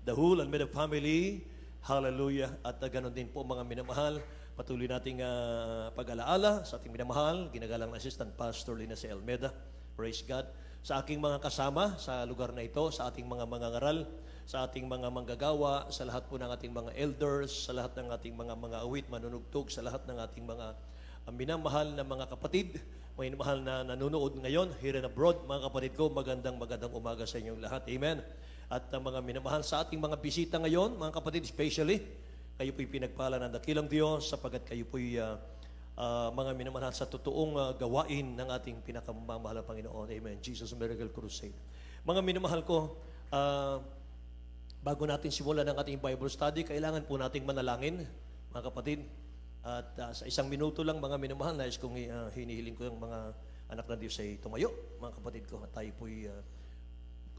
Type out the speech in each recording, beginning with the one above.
the whole Almeida family. Hallelujah. At ganon din po mga minamahal, patuloy nating pag-alaala sa ating minamahal, ginagalang Assistant Pastor Lina C. Almeida. Praise God. Sa aking mga kasama sa lugar na ito, sa ating mga mangangaral, sa ating mga manggagawa, sa lahat po ng ating mga elders, sa lahat ng ating mga awit, manunugtog, sa lahat ng ating mga minamahal na mga kapatid, mga minamahal na nanonood ngayon, here and abroad, mga kapatid ko, magandang umaga sa inyong lahat. Amen. At mga minamahal sa ating mga bisita ngayon, mga kapatid, especially, kayo po'y pinagpala ng dakilang Diyos sapagat kayo po'y mga minamahal sa totoong gawain ng ating pinakamamahal na Panginoon. Amen. Jesus Miracle Crusade. Mga minamahal ko, bago natin simulan ng ating Bible study, kailangan po nating manalangin, mga kapatid. At sa isang minuto lang, mga minamahal, nais kong hinihiling ko yung mga anak ng Diyos ay tumayo, mga kapatid ko. At tayo po'y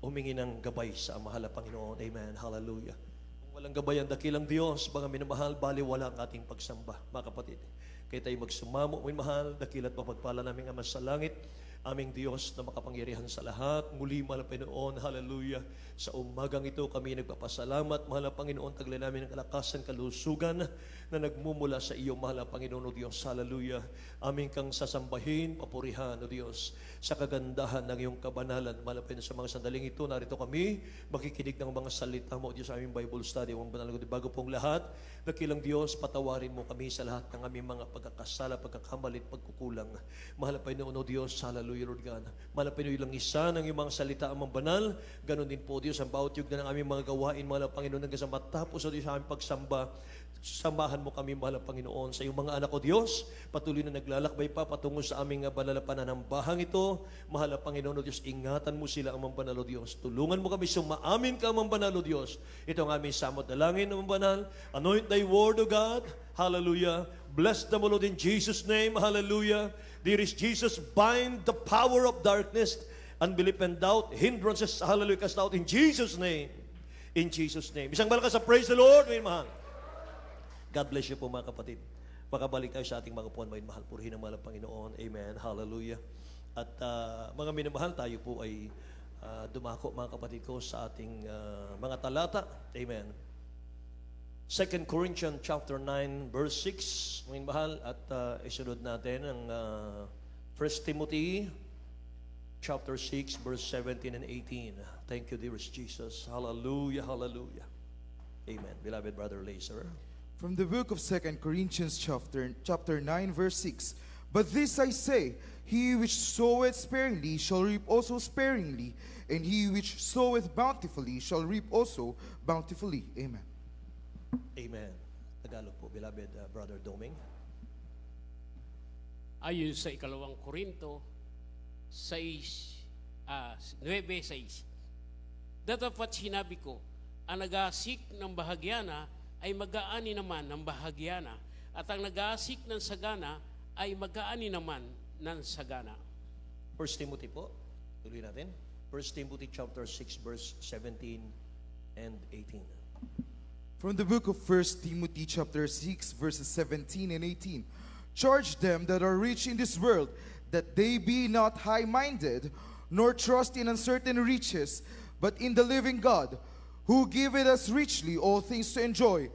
humingi ng gabay sa mahal na Panginoon. Amen. Hallelujah. Kung walang gabay ang dakilang Diyos, mga minamahal, baliwala ang ating pagsamba, mga kapatid. Kaya tayo magsumamo, mga mahal, dakila't mapagpala namin Ama sa langit, aming Diyos na makapangyarihan sa lahat. Muli, mahal na Panginoon, hallelujah. Sa umagang ito kami nagpapasalamat, mahal na Panginoon, taglay namin ng kalakasan, kalusugan na nagmumula sa iyo, mahal na Panginoon, o Diyos, hallelujah. Aming kang sasambahin, papurihan, o Diyos, sa kagandahan ng iyong kabanalan, mahal na Panginoon, sa mga sandaling ito, narito kami, makikinig ng mga salita mo, o Diyos, sa aming Bible study, ang banal na bago pong lahat, dakilang Diyos, patawarin mo kami sa lahat ng aming mga pagkakasala, pagkakamalit, pagkukulang. Mahal na Panginoon, o Diyos, hallelujah, Lord God. Mahal na Panginoon, lang isa ng iyong mga salita amang banal, ganon din po, Diyos, ang bawat yugna ng aming mga gawain, mahal na Panginoon, hanggang sa matapos, o Diyos, sa aming pagsamba, samahan mo kami, mahal na Panginoon, sa iyong mga anak, o Diyos, patuloy na naglalakbay pa patungo sa aming banal na pananambahang ito, mahal na Panginoon, o Diyos, ingatan mo sila, amang banal, o Diyos, tulungan mo kami, sumaamin ka, amang banal, o Diyos, ito ang aming samot na langin, amang banal, anoint thy word, O God, hallelujah, bless them, O Lord, in Jesus' name, hallelujah. Dearest Jesus, bind the power of darkness, unbelief and doubt, hindrances, hallelujah, cast out in Jesus' name. In Jesus' name. Isang malakas sa praise the Lord, may mahal. God bless you po, mga kapatid. Makabalik tayo sa ating mga puwan, may mahal. Purihin ang mahal ng Panginoon. Amen. Hallelujah. At mga minamahal, tayo po ay dumako, mga kapatid ko, sa ating mga talata. Amen. 2 Corinthians chapter 9 verse 6, mga mahal, at isunod natin ang 1 Timothy chapter 6 verse 17 and 18. Thank you, dearest Jesus. Hallelujah, hallelujah. Amen. Beloved brother Lazer. From the book of 2 Corinthians chapter 9 verse 6. But this I say, he which soweth sparingly shall reap also sparingly, and he which soweth bountifully shall reap also bountifully. Amen. Amen. Tagalog po, beloved brother Doming. Ayon sa ikalawang Korinto 9:6. Dapat sinabi ko, ang nag-aasik ng bahagyana ay mag-aani naman ng bahagyana, at ang nag-aasik ng sagana ay mag-aani naman ng sagana. 1 Timothy po, tuloy natin. 1 Timothy chapter 6 verse 17 and 18. From the book of 1 Timothy chapter 6 verses 17 and 18. Charge them that are rich in this world, that they be not high-minded, nor trust in uncertain riches, but in the living God, who giveth us richly all things to enjoy,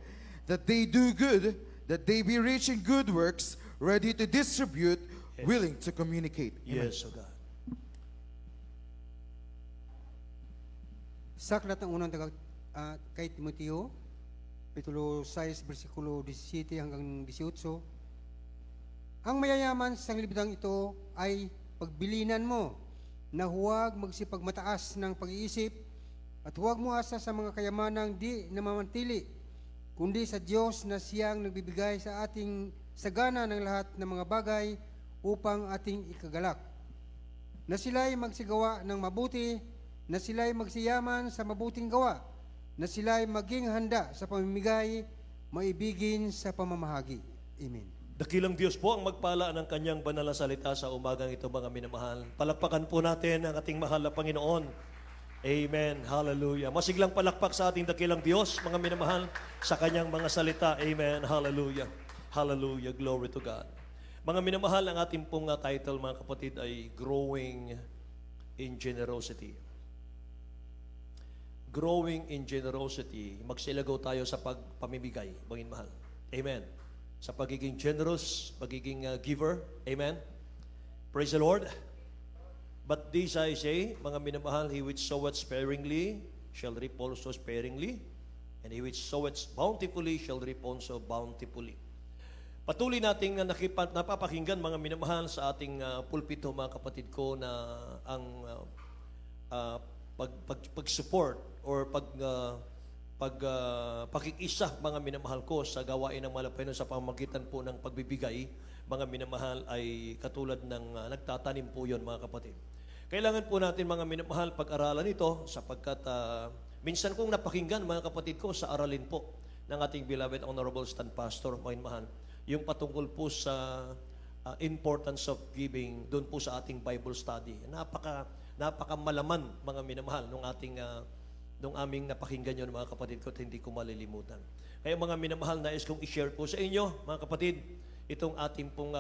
that they do good, that they be rich in good works, ready to distribute, Yes. willing to communicate. Amen. Yes, O God. Sa aklat ng unang kay Timoteo, Kapitulo 6, versikulo 17 hanggang 18, ang mayayaman sa sanglibutan ito ay pagbilinan mo na huwag magsipagmataas ng pag-iisip at huwag mo asa sa mga kayamanang di namamantili, kundi sa Diyos na siyang nagbibigay sa ating sagana ng lahat ng mga bagay upang ating ikagalak. Na sila'y magsigawa ng mabuti, na sila'y magsiyaman sa mabuting gawa, na sila'y maging handa sa pamimigay, maibigin sa pamamahagi. Amen. Dakilang Diyos po ang magpala ng kanyang banal na salita sa umagang ito, mga minamahal. Palakpakan po natin ang ating mahal na Panginoon. Amen. Hallelujah. Masiglang palakpak sa ating dakilang Diyos, mga minamahal, sa kanyang mga salita. Amen. Hallelujah. Hallelujah. Glory to God. Mga minamahal, ang ating pong title, mga kapatid, ay Growing in Generosity. growing in generosity, magsilagaw tayo sa pagpamimigay, mga mahal. Amen. Sa pagiging generous, pagiging giver. Amen. Praise the Lord. But this I say, mga minamahal, he which soweth sparingly shall reap also sparingly, and he which soweth bountifully shall reap also bountifully. Patuloy nating napapakinggan, mga minamahal, sa ating pulpito, mga kapatid ko, na ang pag-support or pakikisa, mga minamahal ko, sa gawain ng malapay sa pamamagitan po ng pagbibigay, mga minamahal, ay katulad ng nagtatanim po yon, mga kapatid. Kailangan po natin, mga minamahal, pag-aralan ito sapagkat minsan kong napakinggan, mga kapatid ko, sa aralin po ng ating beloved Honorable Stan Pastor, mga minamahal, yung patungkol po sa importance of giving doon po sa ating Bible study. Napaka malaman, mga minamahal, nung aming napakinggan yun, mga kapatid ko, at hindi ko malilimutan. Kaya, mga minamahal, nais kong i-share po sa inyo, mga kapatid, itong ating pong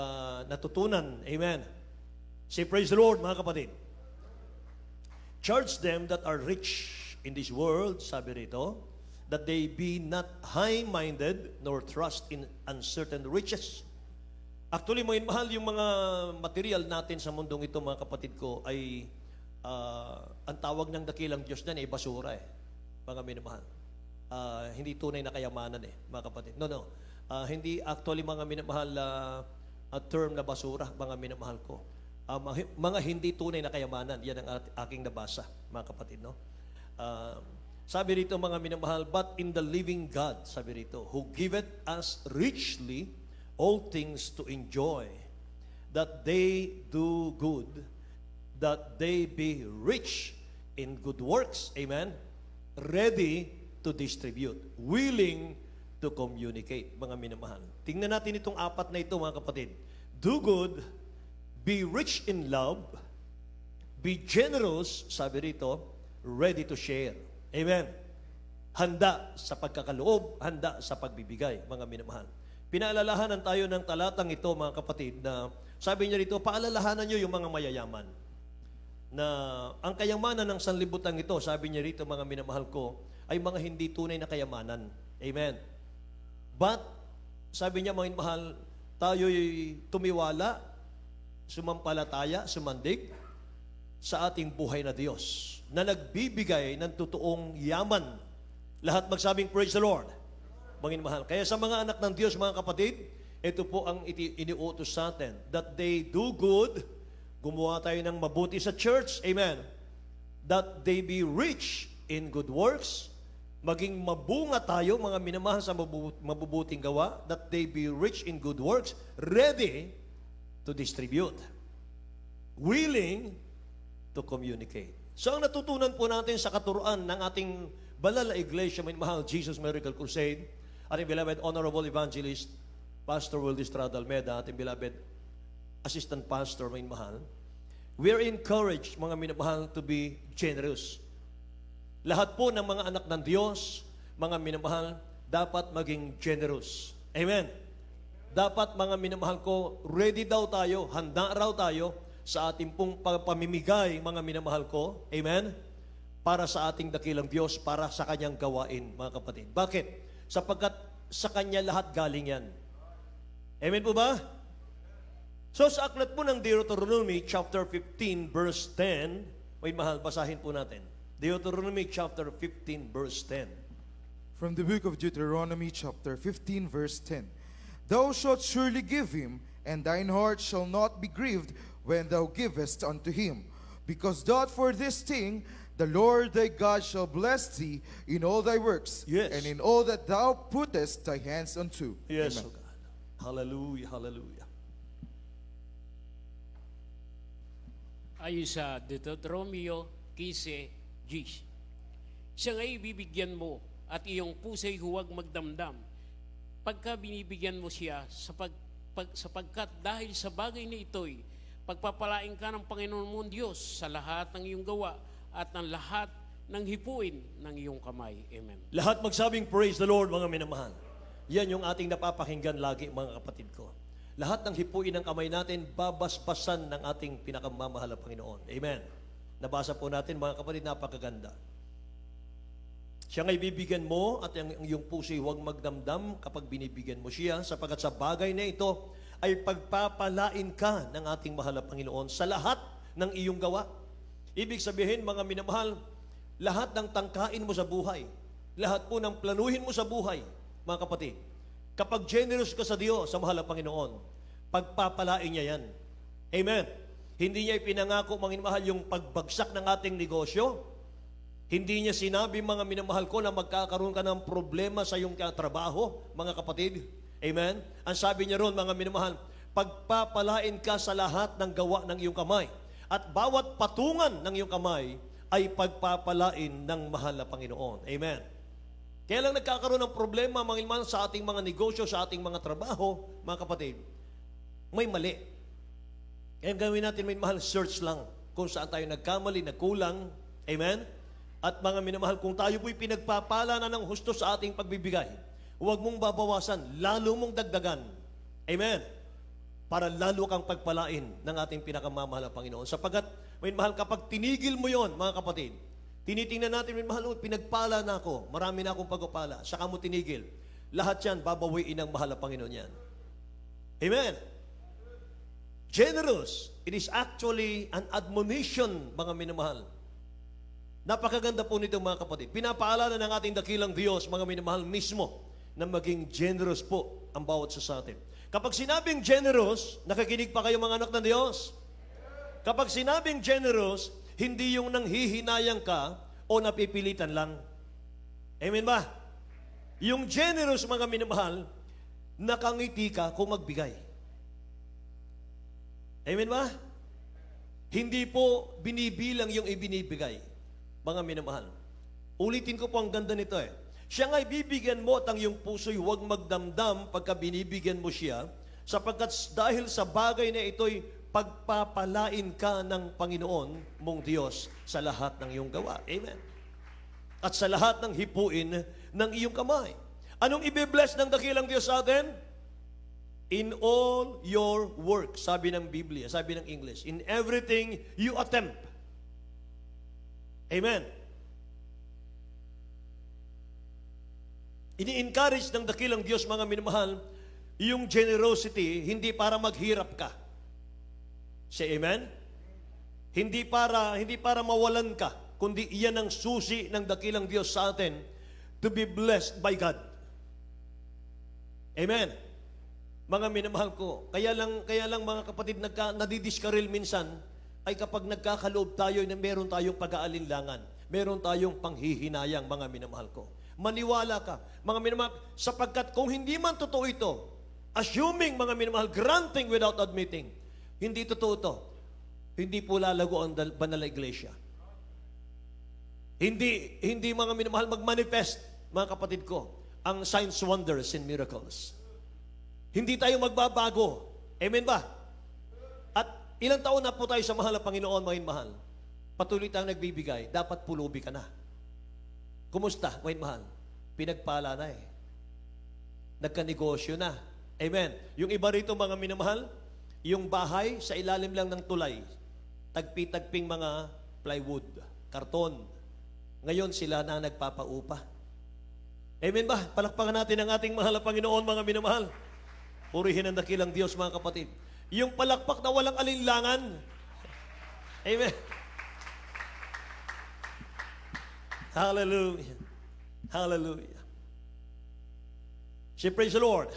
natutunan. Amen. Say praise the Lord, mga kapatid. Charge them that are rich in this world, sabi rito, that they be not high-minded nor trust in uncertain riches. Actually, mga mahal, yung mga material natin sa mundong ito, mga kapatid ko, ay ang tawag ng dakilang Diyos na ay basura mga minamahal. Hindi tunay na kayamanan mga kapatid. No. Hindi actually, mga minamahal, term na basura, mga minamahal ko. Mga hindi tunay na kayamanan, yan ang aking nabasa, mga kapatid, no? Sabi rito, mga minamahal, but in the living God, sabi rito, who giveth us richly all things to enjoy, that they do good, that they be rich in good works, amen, ready to distribute, willing to communicate, mga minamahal. Tingnan natin itong apat na ito, mga kapatid. Do good, be rich in love, be generous, sabi rito, ready to share. Amen. Handa sa pagkakaloob, handa sa pagbibigay, mga minamahal. Pinaalalahanan tayo ng talatang ito, mga kapatid, na sabi niya rito, paalalahanan niyo yung mga mayayaman. Na ang kayamanan ng sanlibutan ito, sabi niya rito, mga minamahal ko, ay mga hindi tunay na kayamanan. Amen. But, sabi niya, mga minamahal, tayo'y tumiwala, sumampalataya, sumandig sa ating buhay na Diyos na nagbibigay ng totoong yaman. Lahat magsabing praise the Lord. Mga mahal. Kaya sa mga anak ng Diyos, mga kapatid, ito po ang iniutos sa atin, that they do good, gumawa tayo ng mabuti sa church, amen, that they be rich in good works, maging mabunga tayo, mga minamahal, sa mabubuting gawa, that they be rich in good works, ready to distribute, willing to communicate. So ang natutunan po natin sa katuruan ng ating banal na iglesia, may mahal, Jesus Miracle Crusade, ating beloved Honorable Evangelist Pastor Wildy Estrada Almeda, ating beloved Assistant Pastor, may mahal, we are encouraged, mga minamahal, to be generous. Lahat po ng mga anak ng Diyos, mga minamahal, dapat maging generous. Amen. Dapat, mga minamahal ko, ready daw tayo, handa raw tayo sa ating pong pamimigay, mga minamahal ko. Amen? Para sa ating dakilang Diyos, para sa Kanyang gawain, mga kapatid. Bakit? Sapagkat sa Kanya lahat galing yan. Amen po ba? So, sa aklat po ng Deuteronomy chapter 15, verse 10, may mahal, basahin po natin. Deuteronomy chapter 15, verse 10. From the book of Deuteronomy chapter 15, verse 10. Thou shalt surely give him, and thine heart shall not be grieved when thou givest unto him. Because that for this thing the Lord thy God shall bless thee in all thy works, Yes. and in all that thou puttest thy hands unto. Yes, Amen. O God. Hallelujah, hallelujah. Ayon sa Deuteronomy 15:10, siya nga'y bibigyan mo at iyong pusa'y huwag magdamdam pagka binibigyan mo siya sapagkat dahil sa bagay na ito'y pagpapalain ka ng Panginoon mong Diyos sa lahat ng iyong gawa at ng lahat ng hipuin ng iyong kamay. Amen. Lahat magsabing praise the Lord, mga minamahal. Yan yung ating napapakinggan lagi, mga kapatid ko. Lahat ng hipuin ng kamay natin, babasbasan ng ating pinakamamahal na Panginoon. Amen. Nabasa po natin, mga kapatid, napakaganda. Siya nga'y bibigyan mo at ang iyong puso'y huwag magdamdam kapag binibigyan mo siya, sapagkat sa bagay na ito ay pagpapalain ka ng ating mahal na Panginoon sa lahat ng iyong gawa. Ibig sabihin, mga minamahal, lahat ng tangkain mo sa buhay, lahat po ng planuhin mo sa buhay, mga kapatid, kapag generous ka sa Diyos, sa mahal na Panginoon, pagpapalain niya yan. Amen. Hindi niya ipinangako, mga minamahal, yung pagbagsak ng ating negosyo. Hindi niya sinabi, mga minamahal ko, na magkakaroon ka ng problema sa iyong trabaho, mga kapatid. Amen? Ang sabi niya ron, mga minamahal, pagpapalain ka sa lahat ng gawa ng iyong kamay. At bawat patungan ng iyong kamay ay pagpapalain ng mahal na Panginoon. Amen? Kaya lang nagkakaroon ng problema, mga minamahal, sa ating mga negosyo, sa ating mga trabaho, mga kapatid, may mali. Kaya gawin natin, may mahal, search lang kung saan tayo nagkamali, nagkulang. Amen? At mga minamahal, kung tayo po'y pinagpapala na ng husto sa ating pagbibigay, huwag mong babawasan, lalo mong dagdagan. Amen? Para lalo kang pagpalain ng ating pinakamamahal na Panginoon. Sapagat, minamahal, kapag tinigil mo yon, mga kapatid, tinitingnan natin, minamahal, pinagpala na ako, marami na akong pagpapala, saka mo tinigil. Lahat yan, babawiin ng mahal na Panginoon yan. Amen? Generous, it is actually an admonition, mga minamahal. Napakaganda po nito, mga kapatid. Pinapaalala ng ating dakilang Diyos, mga minamahal, mismo na maging generous po ang bawat isa sa atin. Kapag sinabing generous, nakikinig pa kayo, mga anak ng Diyos? Kapag sinabing generous, hindi yung nanghihinayang ka o napipilitan lang. Amen ba? Yung generous, mga minamahal, nakangiti ka kung magbigay. Amen ba? Hindi po binibilang yung ibinibigay. Mga minamahal, ulitin ko po, ang ganda nito eh. Siya nga'y bibigyan mo at ang iyong puso'y huwag magdamdam pagka binibigyan mo siya, sapagkat dahil sa bagay na ito'y pagpapalain ka ng Panginoon mong Diyos sa lahat ng iyong gawa. Amen. At sa lahat ng hipuin ng iyong kamay. Anong ibibless ng dakilang Diyos sa atin? In all your work, sabi ng Biblia, sabi ng English, in everything you attempt. Amen. Ini-encourage ng dakilang Diyos, mga minamahal, yung generosity, hindi para maghirap ka. Say amen? Hindi para mawalan ka, kundi iyan ang susi ng dakilang Diyos sa atin to be blessed by God. Amen. Mga minamahal ko, kaya lang mga kapatid, nadidiskaril minsan, ay kapag nagkakaloob tayo na meron tayong pag-aalinlangan, meron tayong panghihinayang, mga minamahal ko. Maniwala ka, mga minamahal, sapagkat kung hindi man totoo ito, assuming, mga minamahal, granting without admitting, hindi totoo ito, hindi po lalago ang banal na iglesia. Hindi mga minamahal, mag-manifest, mga kapatid ko, ang signs, wonders, and miracles. Hindi tayo magbabago. Amen ba? At ilang taon na po tayo sa mahal na Panginoon, mga mahal. Patuloy tayong nagbibigay, dapat pulubi ka na. Kumusta, mga mahal? Pinagpala na eh. Nagkanegosyo na. Amen. Yung iba rito, mga minamahal, yung bahay sa ilalim lang ng tulay, tagpi-tagping mga plywood, karton. Ngayon sila na nagpapaupa. Amen ba? Palakpakan natin ang ating mahal na Panginoon, mga minamahal. Purihin ang dakilang Diyos, mga kapatid. Yung palakpak na walang alinlangan. Amen. Hallelujah. Hallelujah. Say, praise the Lord.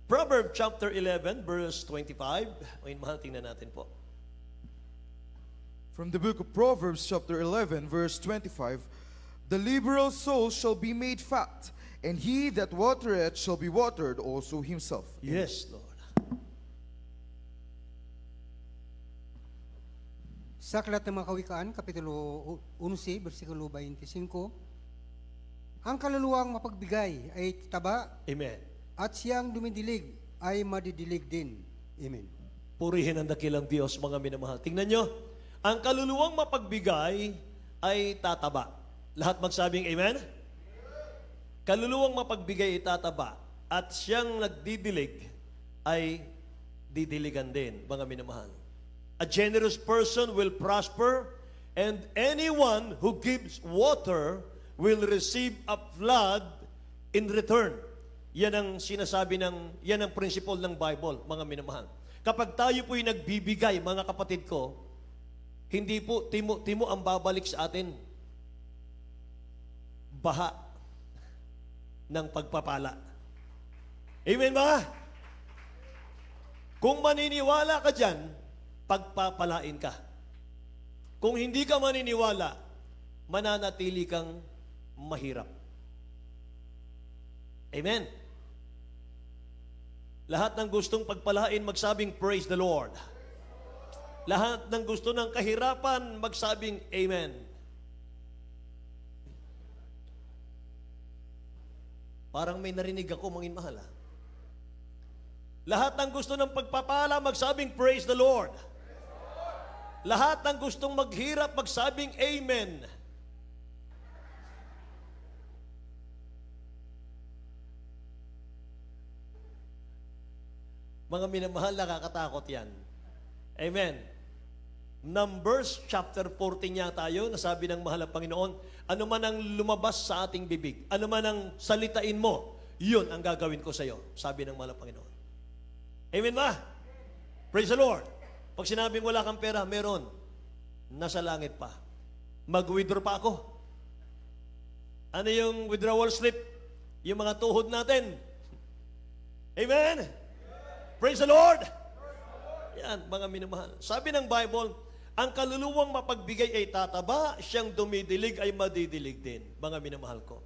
Proverbs chapter 11, verse 25. Ngayon, mahal, tingnan natin po. From the book of Proverbs chapter 11 verse 25, the liberal soul shall be made fat, and he that watereth shall be watered also himself. Yes, Lord. Sa Aklat ng mga Kawikaan, Kapitulo 11, versikulo 25, ang kaluluwang mapagbigay ay taba, Amen. at siyang dumidilig ay madidilig din. Amen. Purihin ang dakilang Diyos, mga minamahal. Tingnan nyo, ang kaluluwang mapagbigay ay tataba. Lahat magsabing amen? Kaluluwang mapagbigay ay tataba, at siyang nagdidilig ay didiligan din, mga minamahal. A generous person will prosper, and anyone who gives water will receive a flood in return. Yan ang sinasabi yan ang principle ng Bible, mga minamahal. Kapag tayo po'y nagbibigay, mga kapatid ko, hindi po timo ang babalik sa atin. Baha ng pagpapala. Amen ba? Kung maniniwala ka dyan, pagpapalain ka. Kung hindi ka maniniwala, mananatili kang mahirap. Amen. Lahat ng gustong pagpalain, magsabing, praise the Lord. Lahat ng gusto ng kahirapan, magsabing, amen. Parang may narinig ako, mangin mahal. Lahat ng gusto ng pagpapala, magsabing, praise the Lord. Lahat ng gustong maghirap, magsabing, amen. Mga minamahal, nakakatakot yan. Amen. Numbers chapter 14 niya tayo, nasabi ng mahal na Panginoon, ano man ang lumabas sa ating bibig, ano man ang salitain mo, yun ang gagawin ko sa iyo, sabi ng mahal na Panginoon. Amen ba? Praise the Lord. Pag sinabing wala kang pera, meron. Nasa langit pa. Mag-withdraw pa ako. Ano yung withdrawal slip? Yung mga tuhod natin. Amen? Praise the Lord! Yan, mga minamahal. Sabi ng Bible, ang kaluluwang mapagbigay ay tataba, siyang dumidilig ay madidilig din. Mga minamahal ko.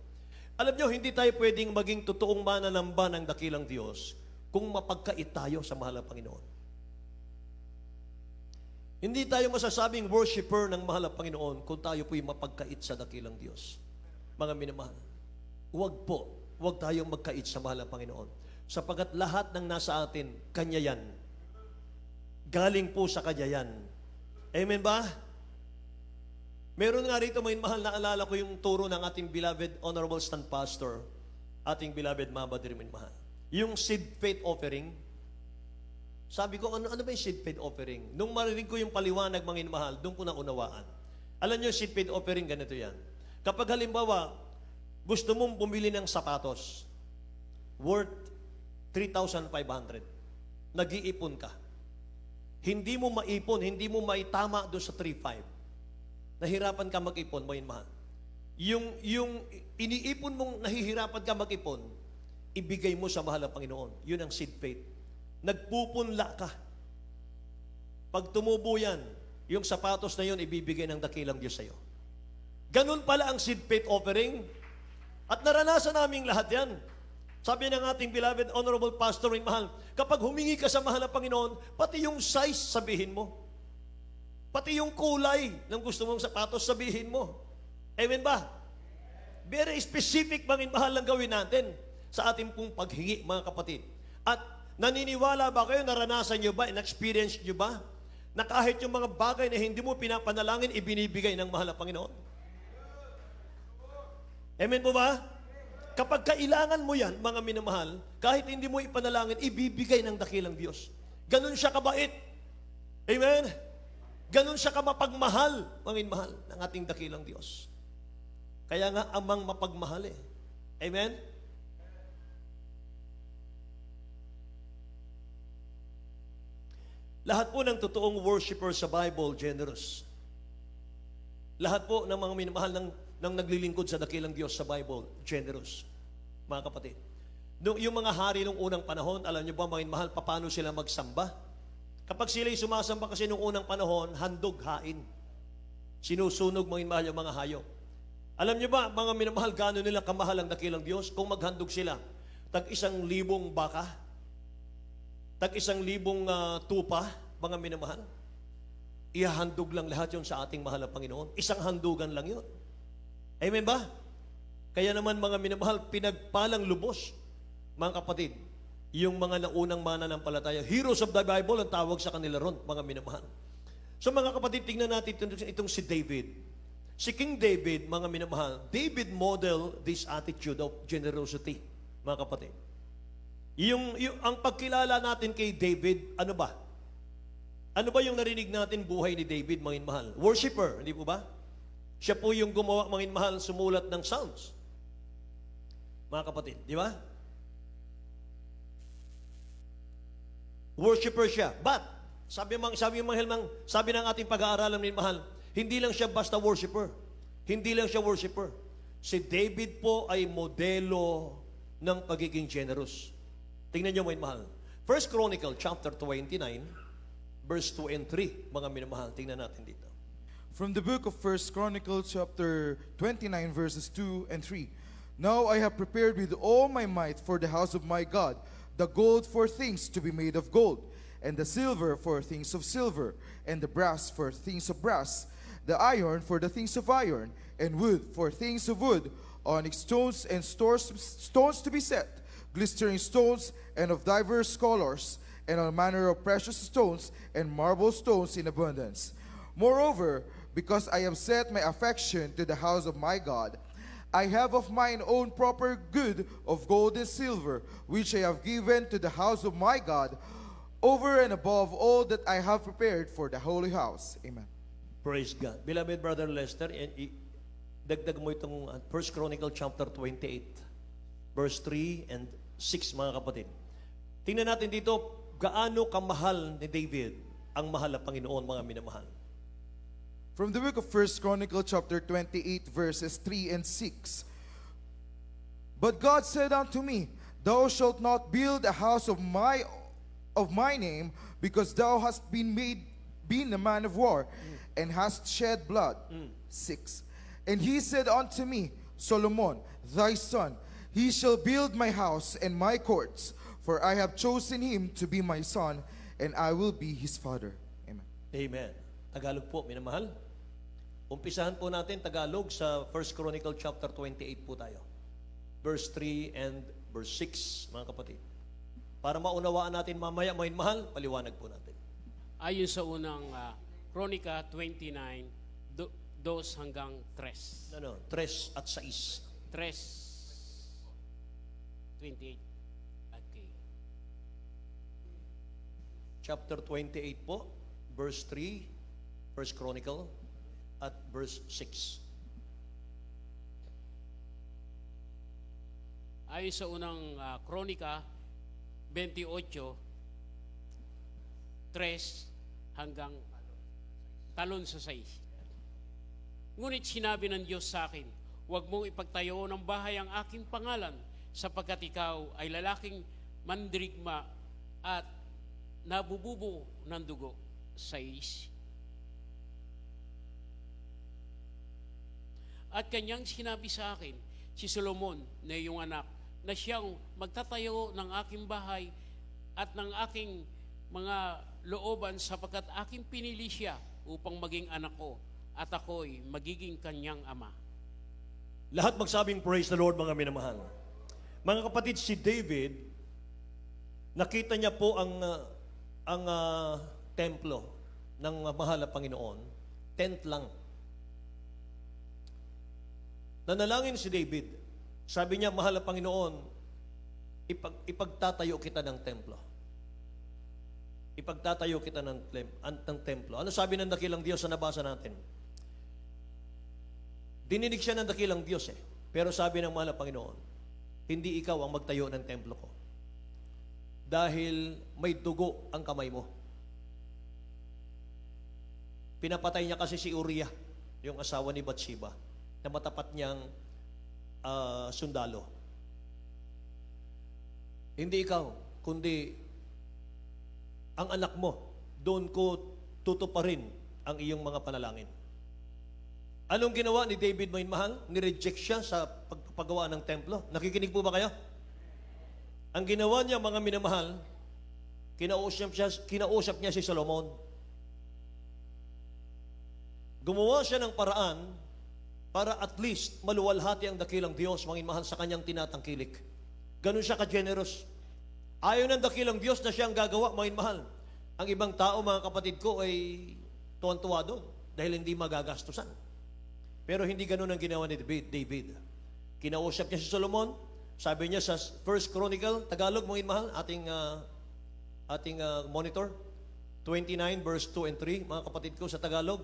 Alam nyo, hindi tayo pwedeng maging totoong mananamba ng dakilang Diyos kung mapagkait tayo sa mahal na Panginoon. Hindi tayo masasabing worshiper ng mahal na Panginoon kung tayo po'y mapagkait sa dakilang Diyos. Mga minamahal, huwag tayong magkait sa mahal na Panginoon. Sapagat lahat ng nasa atin, Kanya yan. Galing po sa Kanya yan. Amen ba? Meron nga rito, mga mahal, naalala ko yung turo ng ating beloved Honorable Stand Pastor, ating beloved Mama Dirmin Mahal. Yung seed faith offering, sabi ko, ano ba yung seed faith offering? Nung marinig ko yung paliwanag, mga mahal, doon ko na unawaan. Alam nyo, seed faith offering, ganito yan. Kapag halimbawa, gusto mong bumili ng sapatos, worth 3,500. Nag-iipon ka. Hindi mo maipon, hindi mo maitama doon sa 3,500. Nahirapan ka mag-ipon, mo yun mahal. Yung iniipon mong nahihirapan ka mag-ipon, ibigay mo sa mahal na Panginoon. Yun ang seed faith. Nagpupunla ka. Pag tumubo yan, yung sapatos na yun, ibibigay ng dakilang Diyos sa'yo. Ganun pala ang seed faith offering. At naranasan namin lahat yan. Sabi ng ating beloved Honorable Pastor in Mahal, kapag humingi ka sa mahal na Panginoon, pati yung size sabihin mo. Pati yung kulay ng gusto mong sapatos sabihin mo. Amen ba? Very specific, mga mahal, lang gawin natin sa ating pong paghingi, mga kapatid. At naniniwala ba kayo, naranasan nyo ba, in-experience nyo ba, na kahit yung mga bagay na hindi mo pinapanalangin, ibinibigay ng mahal na Panginoon? Amen po ba? Kapag kailangan mo yan, mga minamahal, kahit hindi mo ipanalangin, ibibigay ng dakilang Diyos. Ganun siya kabait. Amen? Ganun siya kamapagmahal, mga minamahal, ng ating dakilang Diyos. Kaya nga, amang mapagmahal eh. Amen? Lahat po ng totoong worshiper sa Bible, generous. Lahat po ng mga minamahal ng naglilingkod sa dakilang Diyos sa Bible, generous. Mga kapatid. Yung mga hari nung unang panahon, alam niyo ba, mga mahal, paano sila magsamba? Kapag sila'y sumasamba kasi nung unang panahon, handog, hain. Sinusunog, mga mahal, yung mga hayop. Alam niyo ba, mga minamahal, gaano nila kamahal ang dakilang Diyos? Kung maghandog sila, tag-1,000 baka, tag-1,000 tupa, mga minamahal, ihahandog lang lahat yun sa ating mahal na Panginoon. Isang handugan lang yun. Amen ba? Kaya naman, mga minamahal, pinagpalang lubos, mga kapatid, yung mga naunang mananampalataya. Heroes of the Bible ang tawag sa kanila ron, mga minamahal. So mga kapatid, tingnan natin itong si David. Si King David, mga minamahal, David model this attitude of generosity, mga kapatid. Ang pagkilala natin kay David, ano ba? Ano ba yung narinig natin buhay ni David, mga minamahal? Worshipper, hindi po ba? Siya po yung gumawa, mga mahal, sumulat ng Psalms. Mga kapatid, di ba? Worshipper siya. But, sabi ng ating pag-aaralan ng mahal, hindi lang siya basta worshipper. Hindi lang siya worshipper. Si David po ay modelo ng pagiging generous. Tingnan niyo mga mahal. First Chronicle chapter 29, verse 2 and 3. Mga minamahal, tingnan natin dito. From the book of 1 Chronicles chapter 29 verses 2 and 3. Now I have prepared with all my might for the house of my God the gold for things to be made of gold, and the silver for things of silver, and the brass for things of brass, the iron for the things of iron, and wood for things of wood, onyx stones and stones to be set, glistering stones and of diverse colors, and all manner of precious stones and marble stones in abundance. Moreover, because I have set my affection to the house of my God, I have of mine own proper good of gold and silver, which I have given to the house of my God, over and above all that I have prepared for the holy house. Amen. Praise God. Beloved Brother Lester, dagdag mo itong 1 Chronicle chapter 28, verse 3 and 6, mga kapatid. Tingnan natin dito, gaano kamahal ni David ang mahal na Panginoon, mga minamahal. From the book of 1 Chronicle chapter 28 verses 3 and 6. But God said unto me, Thou shalt not build a house of my name, because thou hast been a man of war, and hast shed blood. 6. And he said unto me, Solomon, thy son, he shall build my house and my courts, for I have chosen him to be my son, and I will be his father. Amen. Amen. Tagalog po, minamahal. Umpisahan po natin Tagalog sa 1 Chronicle chapter 28 po tayo. Verse 3 and verse 6, mga kapatid. Para maunawaan natin mamaya, mga mahal, paliwanag po natin. Ayon sa unang Kronika 29, 2 hanggang 3. 3 at 6. 3, 28. Okay. Chapter 28 po, verse 3, 1 Chronicle, at verse 6. Ayon sa unang Kronika 28, 3 hanggang talon sa 6. Ngunit sinabi ng Diyos sa akin, huwag mong ipagtayo ng bahay ang aking pangalan, sapagkat ikaw ay lalaking mandirigma at nabububo ng dugo. 6. At kanyang sinabi sa akin, si Solomon na iyong anak, na siyang magtatayo ng aking bahay at ng aking mga looban, sapagkat aking pinili siya upang maging anak ko, at ako'y magiging kanyang ama. Lahat magsabing praise the Lord, mga minamahal. Mga kapatid, si David, nakita niya po ang templo ng mahal na Panginoon, tent lang. Nanalangin si David. Sabi niya, mahal na Panginoon, ipagtatayo kita ng templo. Ipagtatayo kita ng templo. Ano sabi ng dakilang Diyos sa nabasa natin? Dininig siya ng dakilang Diyos eh. Pero sabi ng mahal na Panginoon, hindi ikaw ang magtayo ng templo ko. Dahil may dugo ang kamay mo. Pinapatay niya kasi si Uriah, yung asawa ni Bathsheba, na matapat niyang sundalo. Hindi ikaw, kundi ang anak mo, doon ko tutuparin ang iyong mga panalangin. Anong ginawa ni David, may mahal? Nireject siya sa pagpagawa ng templo. Nakikinig po ba kayo? Ang ginawa niya, mga minamahal, kinausap niya si Solomon. Gumawa siya ng paraan para at least maluwalhati ang dakilang Diyos, mga mahal, sa kanyang tinatangkilik. Ganun siya ka-generous. Ayaw ng dakilang Diyos na siyang gagawa, mga mahal. Ang ibang tao, mga kapatid ko, ay tuwan-tuwa doon dahil hindi magagastusan. Pero hindi ganun ang ginawa ni David. Kinausap niya si Solomon. Sabi niya sa 1 Chronicle, Tagalog, mga mahal, ating monitor, 29 verse 2 and 3, mga kapatid ko, sa Tagalog.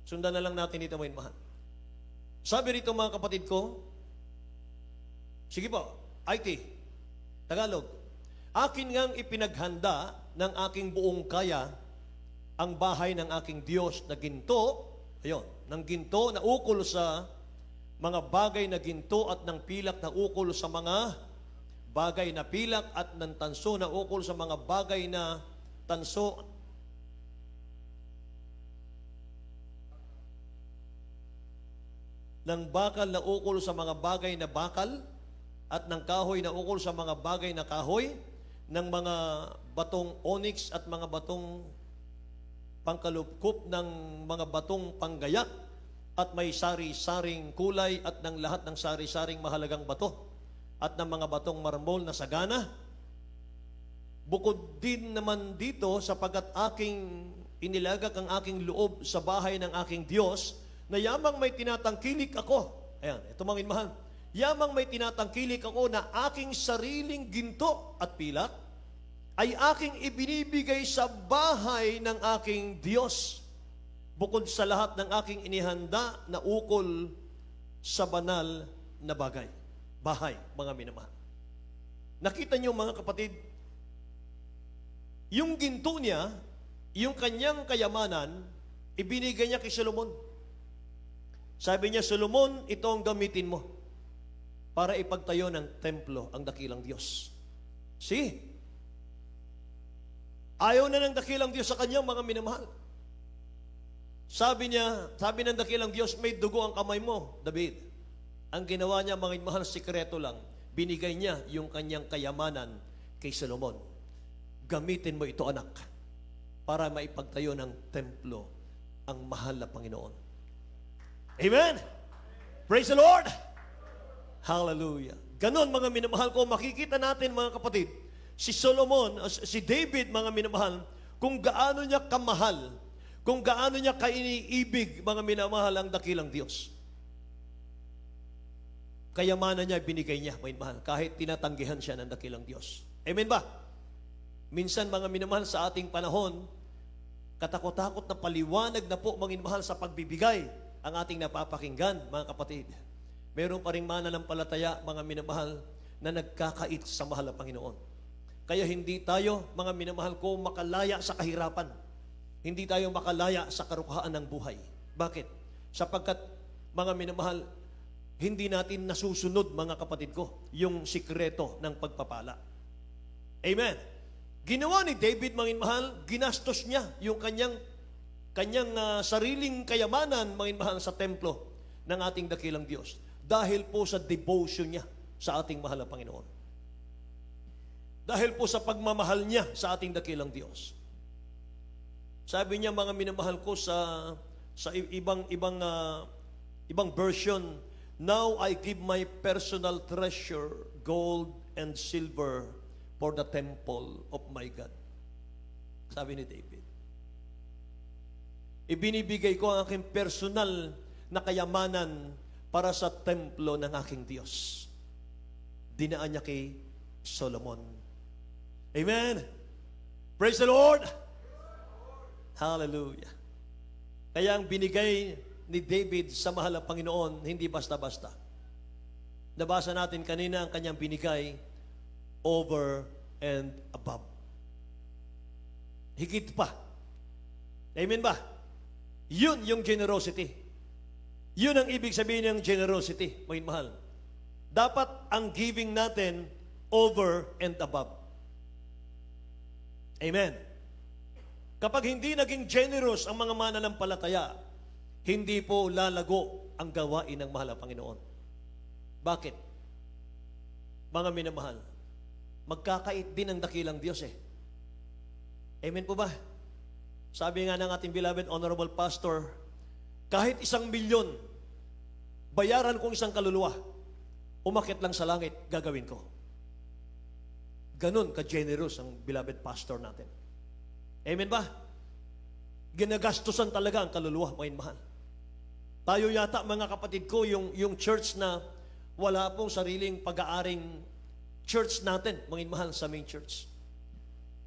Sundan na lang natin ito, mga mahal. Sabi rito mga kapatid ko, sige po, IT, Tagalog, akin ngang ipinaghanda ng aking buong kaya ang bahay ng aking Diyos na ginto, ayun, ng ginto na ukol sa mga bagay na ginto at ng pilak na ukol sa mga bagay na pilak at ng tanso na ukol sa mga bagay na tanso. Ng bakal na ukol sa mga bagay na bakal at ng kahoy na ukol sa mga bagay na kahoy, ng mga batong onyx at mga batong pangkalupkup ng mga batong panggayak at may sari-saring kulay at ng lahat ng sari-saring mahalagang bato at ng mga batong marmol na sagana. Bukod din naman dito sapagkat aking inilagak ang aking loob sa bahay ng aking Diyos na yamang may tinatangkilik ako. Ayan, ito mga inmahan. Yamang may tinatangkilik ako na aking sariling ginto at pilak ay aking ibinibigay sa bahay ng aking Diyos bukod sa lahat ng aking inihanda na ukol sa banal na bagay. Bahay, mga minamahal. Nakita niyo mga kapatid, yung ginto niya, yung kanyang kayamanan, ibinigay niya kay Solomon. Sabi niya, Solomon, ito ang gamitin mo para ipagtayo ng templo ang dakilang Diyos. See? Ayaw na ng dakilang Diyos sa kanyang mga minamahal. Sabi niya, sabi ng dakilang Diyos, may dugo ang kamay mo, David. Ang ginawa niya, mga minamahal, sikreto lang. Binigay niya yung kanyang kayamanan kay Solomon. Gamitin mo ito, anak, para maipagtayo ng templo ang mahal na Panginoon. Amen? Praise the Lord! Hallelujah. Ganon mga minamahal ko, makikita natin mga kapatid, si Solomon, si David mga minamahal, kung gaano niya kamahal, kung gaano niya kainiibig mga minamahal ang dakilang Diyos. Kayamanan niya, binigay niya mga minamahal, kahit tinatanggihan siya ng dakilang Diyos. Amen ba? Minsan mga minamahal sa ating panahon, katakot-takot na paliwanag na po mga minamahal sa pagbibigay ang ating napapakinggan mga kapatid. Meron pa rin mananampalataya, mga minamahal, na nagkakait sa mahal na Panginoon. Kaya hindi tayo, mga minamahal ko, makalaya sa kahirapan. Hindi tayo makalaya sa karukahan ng buhay. Bakit? Sapagkat, mga minamahal, hindi natin nasusunod, mga kapatid ko, yung sikreto ng pagpapala. Amen. Ginawa ni David, mga minamahal, ginastos niya yung kanyang sariling kayamanan, mga minamahal, sa templo ng ating dakilang Diyos. Dahil po sa devotion niya sa ating mahal na Panginoon. Dahil po sa pagmamahal niya sa ating dakilang Diyos. Sabi niya, mga minamahal ko, sa ibang version, now I give my personal treasure, gold and silver, for the temple of my God. Sabi ni David. Ibinibigay ko ang aking personal na kayamanan para sa templo ng aking Diyos. Dinaan niya kay Solomon. Amen. Praise the Lord. Hallelujah. Kaya ang binigay ni David sa mahal na Panginoon, hindi basta-basta. Nabasa natin kanina ang kanyang binigay over and above. Higit pa. Amen ba? Yun yung generosity. Yun ang ibig sabihin ng generosity, mga mahal. Dapat ang giving natin over and above. Amen. Kapag hindi naging generous ang mga mananampalataya, hindi po lalago ang gawain ng mahal na Panginoon. Bakit? Mga minamahal, magkakait din ang dakilang Diyos eh. Amen po ba? Sabi nga ng ating beloved honorable pastor, kahit 1 milyon, bayaran kong isang kaluluwa, umakit lang sa langit, gagawin ko. Ganon ka-generous ang beloved pastor natin. Amen ba? Ginagastusan talaga ang kaluluwa, mga mahal. Tayo yata, mga kapatid ko, yung church na wala pong sariling pag-aaring church natin, mga mahal, sa main church.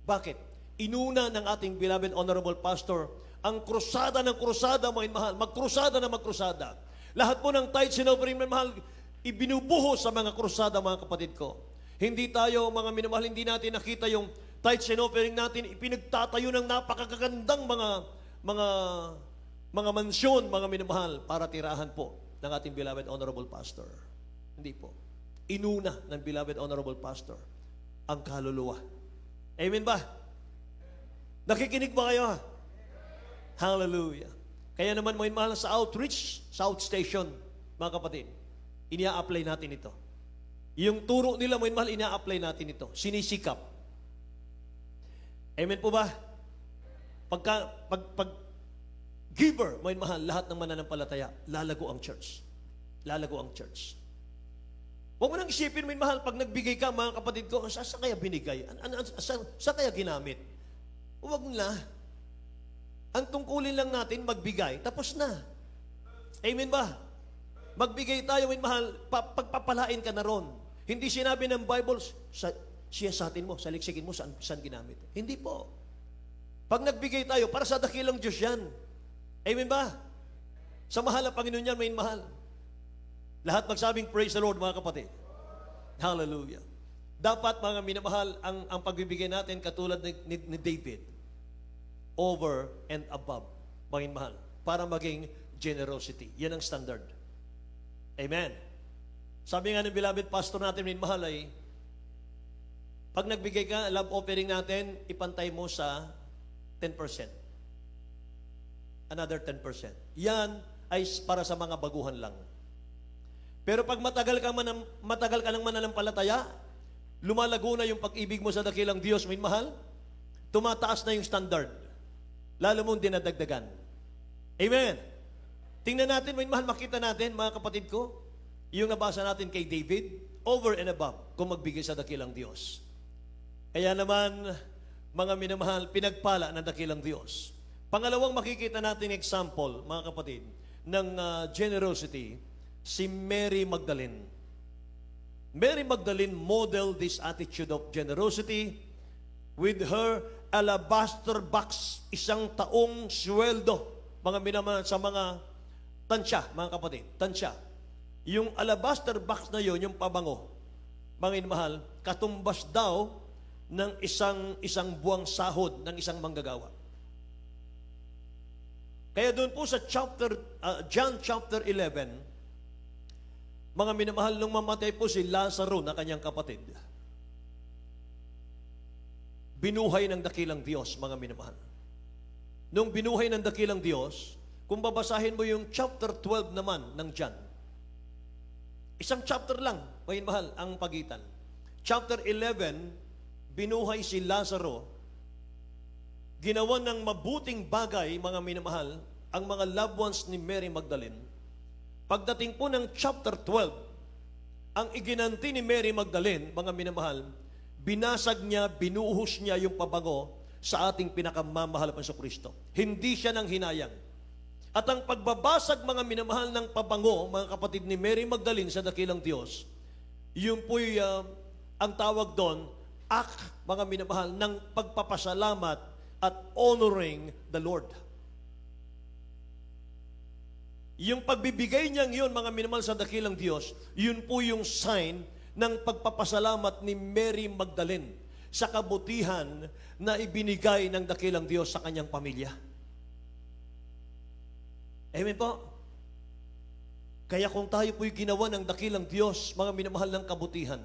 Bakit? Inuna ng ating beloved honorable pastor ang krusada ng krusada, mga mahal, magkrusada na magkrusada. Lahat po ng tithes and offering, minamahal, ibinubuhos sa mga krusada, mga kapatid ko. Hindi tayo, mga minamahal, hindi natin nakita yung tithes and offering natin, ipinagtatayo ng napakagandang mga mansyon, mga minamahal, para tirahan po ng ating beloved honorable pastor. Hindi po. Inuna ng beloved honorable pastor ang kaluluwa. Amen ba? Nakikinig ba kayo? Hallelujah. Kaya naman mga mahal sa outreach, South Station, mga kapatid, inia-apply natin ito. Yung turo nila mga mahal, inia-apply natin ito. Sinisikap. Amen po ba? Pag giver, mga mahal, lahat ng mananampalataya, lalago ang church. Lalago ang church. Huwag mo nang isipin, mga mahal, pag nagbigay ka, mga kapatid ko, saan kaya binigay? Saan kaya ginamit? Huwag na. Ang tungkulin lang natin, magbigay, tapos na. Amen ba? Magbigay tayo, mga mahal, pagpapalain ka na ron. Hindi sinabi ng Bible, siyasatin mo, saliksikin mo, saan ginamit. Hindi po. Pag nagbigay tayo, para sa dakilang Diyos yan. Amen ba? Sa mahal na Panginoon yan, may mahal. Lahat magsabing, praise the Lord, mga kapatid. Hallelujah. Dapat, mga minamahal, ang pagbibigay natin katulad ni David, over and above, mga mahal, para maging generosity. Yan ang standard. Amen. Sabi nga ng beloved pastor natin, mga mahal, ay, pag nagbigay ka, love offering natin, ipantay mo sa 10%. Another 10%. Yan ay para sa mga baguhan lang. Pero pag matagal ka ng mananampalataya, lumalago na yung pag-ibig mo sa dakilang Diyos, may mahal, tumataas na yung standard. Lalo mong dinadagdagan. Amen. Tingnan natin, may mahal, makita natin, mga kapatid ko, yung nabasa natin kay David, over and above, kung magbigay sa dakilang Diyos. Kaya naman, mga minamahal, pinagpala ng dakilang Diyos. Pangalawang makikita natin example, mga kapatid, ng generosity, si Mary Magdalene. Mary Magdalene modeled this attitude of generosity with her alabaster box, isang taong sweldo, mga minamahal, sa mga tansya, mga kapatid, tansya. Yung alabaster box na yon, yung pabango, mga minamahal, katumbas daw ng isang buwang sahod ng isang manggagawa. Kaya doon po sa John chapter 11, mga minamahal, nung mamatay po si Lazaro na kanyang kapatid, binuhay ng dakilang Diyos, mga minamahal. Nung binuhay ng dakilang Diyos, kung babasahin mo yung chapter 12 naman ng John, isang chapter lang, mga minamahal, ang pagitan. Chapter 11, binuhay si Lazaro, ginawa ng mabuting bagay, mga minamahal, ang mga loved ones ni Mary Magdalene. Pagdating po ng chapter 12, ang iginanti ni Mary Magdalene, mga minamahal, binasag niya, binuhos niya yung pabango sa ating pinakamamahal na Kristo. Hindi siya nang hinayang. At ang pagbabasag, mga minamahal, ng pabango, mga kapatid ni Mary Magdalene sa dakilang Diyos, yun po'y ang tawag doon, act, mga minamahal, ng pagpapasalamat at honoring the Lord. Yung pagbibigay niyang yun, mga minamahal, sa dakilang Diyos, yun po yung sign ng pagpapasalamat ni Mary Magdalene sa kabutihan na ibinigay ng dakilang Diyos sa kanyang pamilya. Amen po? Kaya kung tayo po'y ginawa ng dakilang Diyos, mga minamahal, ng kabutihan,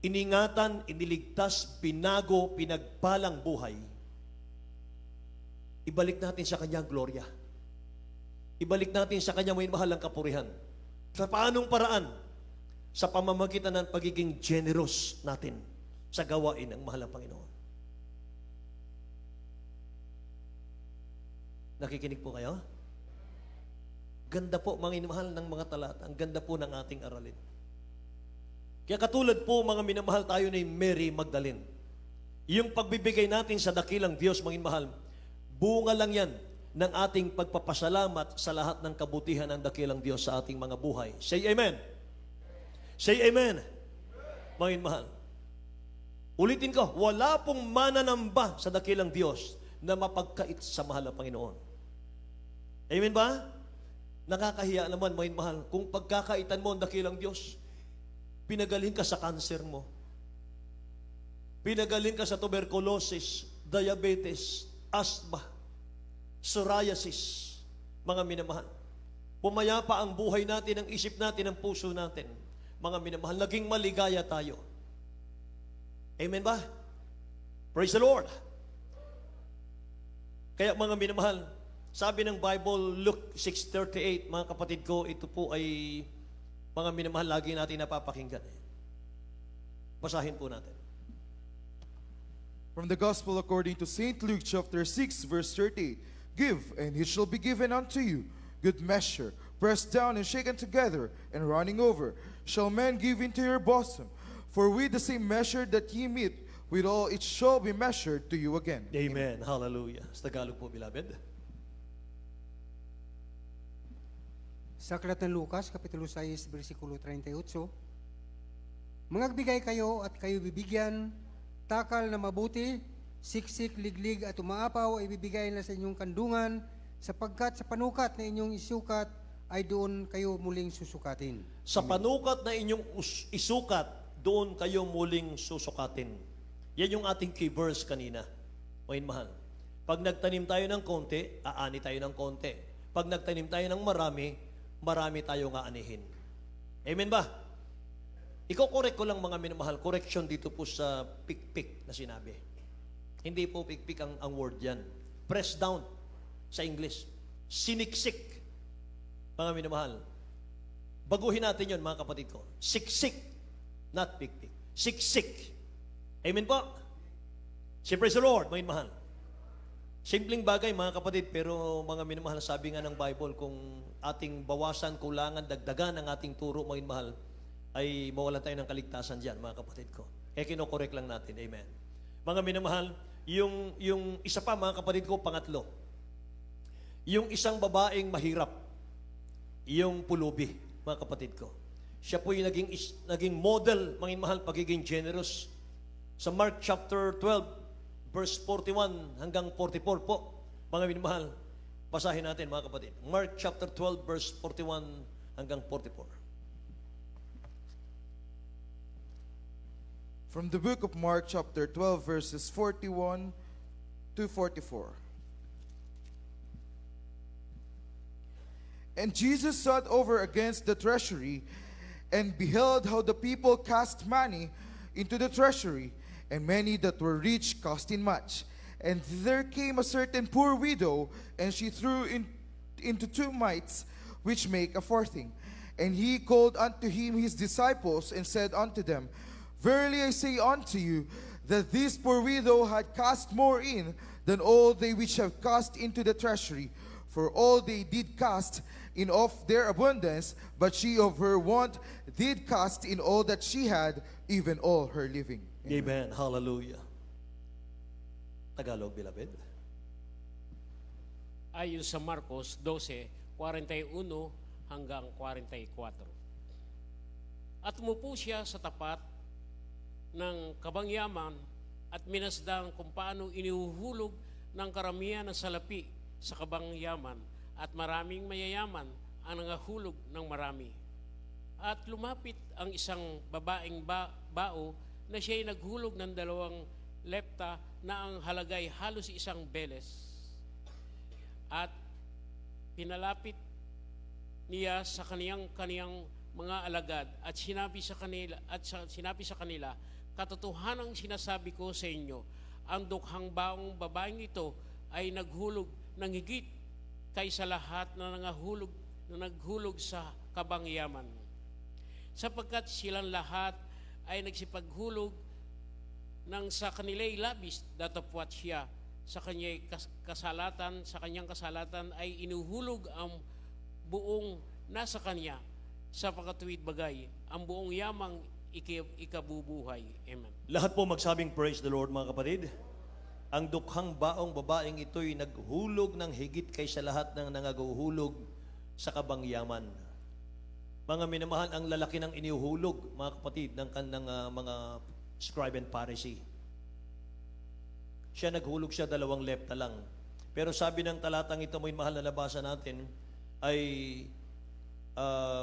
iningatan, iniligtas, binago, pinagpalang buhay, ibalik natin sa kanyang gloria. Ibalik natin sa kanyang may mahal ng kapurihan. Sa paanong paraan? Sa pamamagitan ng pagiging generous natin sa gawain ng mahal ng Panginoon. Nakikinig po kayo? Ganda po, mga minamahal, ng mga talata. Ang ganda po ng ating aralin. Kaya katulad po, mga minamahal, tayo ni Mary Magdalene. Yung pagbibigay natin sa dakilang Diyos, mga minamahal, bunga lang yan ng ating pagpapasalamat sa lahat ng kabutihan ng dakilang Diyos sa ating mga buhay. Say amen. Say amen. Mga mahal. Ulitin ko, wala pong mananamba sa dakilang Diyos na mapagkait sa mahal na Panginoon. Amen ba? Nakakahiya naman, mga mahal, kung pagkakaitan mo ang dakilang Diyos, pinagaling ka sa cancer mo, pinagaling ka sa tuberculosis, diabetes, asthma, psoriasis, mga minamahal. Pumayapa ang buhay natin, ang isip natin, ang puso natin. Mga minamahal, naging maligaya tayo. Amen ba? Praise the Lord. Kaya mga minamahal, sabi ng Bible, Luke 6:38, mga kapatid ko, ito po ay mga minamahal, lagi natin napapakinggan. Basahin po natin. From the Gospel according to St. Luke chapter 6 verse 38, give, and it shall be given unto you, good measure, pressed down and shaken together, and running over, shall men give into your bosom. For with the same measure that ye meet, withal it shall be measured to you again. Amen. Hallelujah. Sa Tagalog po, beloved. Sa aklat ng Lucas, Kapitulo 6, versikulo 38, Mangagbigay kayo at kayo bibigyan, takal na mabuti, siksik, liglig at umaapaw ay bibigay na sa inyong kandungan, sapagkat sa panukat na inyong isukat ay doon kayo muling susukatin. Sa panukat na inyong isukat, doon kayo muling susukatin. Yan yung ating key verse kanina. Mga mahal. Pag nagtanim tayo ng konti, aani tayo ng konti. Pag nagtanim tayo ng marami, marami tayo nga anihin. Amen ba? Iko-correct ko lang mga minamahal, correction dito po sa pikpik na sinabi. Hindi po pikpik ang word yan. Press down sa English. Siniksik. Mga minamahal. Baguhin natin yon mga kapatid ko. Siksik, not pikpik. Siksik. Amen po? Si praise the Lord, mga minamahal. Simpleng bagay mga kapatid, pero mga minamahal, sabi nga ng Bible, kung ating bawasan, kulangan, dagdagan ang ating turo, mga minamahal, ay mawalan tayo ng kaligtasan dyan, mga kapatid ko. Kaya kinokorek lang natin. Amen. Mga minamahal, yung isa pa, mga kapatid ko, pangatlo. Yung isang babaeng mahirap, yung pulubi, mga kapatid ko. Siya po yung naging model, mga minamahal, pagiging generous. Sa Mark chapter 12, verse 41 hanggang 44 po, mga minamahal, basahin natin, mga kapatid. Mark chapter 12, verse 41 hanggang 44. From the book of Mark chapter 12 verses 41 to 44. And Jesus sat over against the treasury, and beheld how the people cast money into the treasury, and many that were rich cast in much. And there came a certain poor widow, and she threw into 2 mites, which make a farthing. And he called unto him his disciples, and said unto them, Verily I say unto you, that this poor widow had cast more in than all they which have cast into the treasury. For all they did cast in of their abundance, but she of her want did cast in all that she had, even all her living. Amen. Hallelujah. Tagalog, beloved. Ayon sa Marcos 12:41 hanggang 44. At umupo siya sa tapat ng kabangyaman at minasdang kung paano inihuhulog ng karamihan ng salapi sa kabangyaman at maraming mayayaman ang nangahulog ng marami. At lumapit ang isang babaeng bao na siya'y naghulog ng 2 lepta na ang halagay halos 1 beles. At pinalapit niya sa kaniyang mga alagad at sinabi sa kanila, katotohanang sinasabi ko sa inyo, ang dukhang baong babaeng ito ay naghulog ng higit kaysa lahat na naghulog sa kabangyaman. Sapagkat silang lahat ay nagsipaghulog nang sa kanila'y labis, datapwat siya sa kanyang kasalatan ay inuhulog ang buong nasa kanya sa pagkatuwid bagay, ang buong yamang ikabubuhay. Amen. Lahat po magsabing praise the Lord, mga kapatid. Ang dukhang baong babaeng ito'y naghulog ng higit kaysa lahat ng nangaguhulog sa kabangyaman. Mga minamahal, ang lalaki ng inihuhulog, mga kapatid, ng kanang mga scribe and Pharisee. Siya naghulog siya 2 lepta lang. Pero sabi ng talatang ito, may mahal na nabasa natin, ay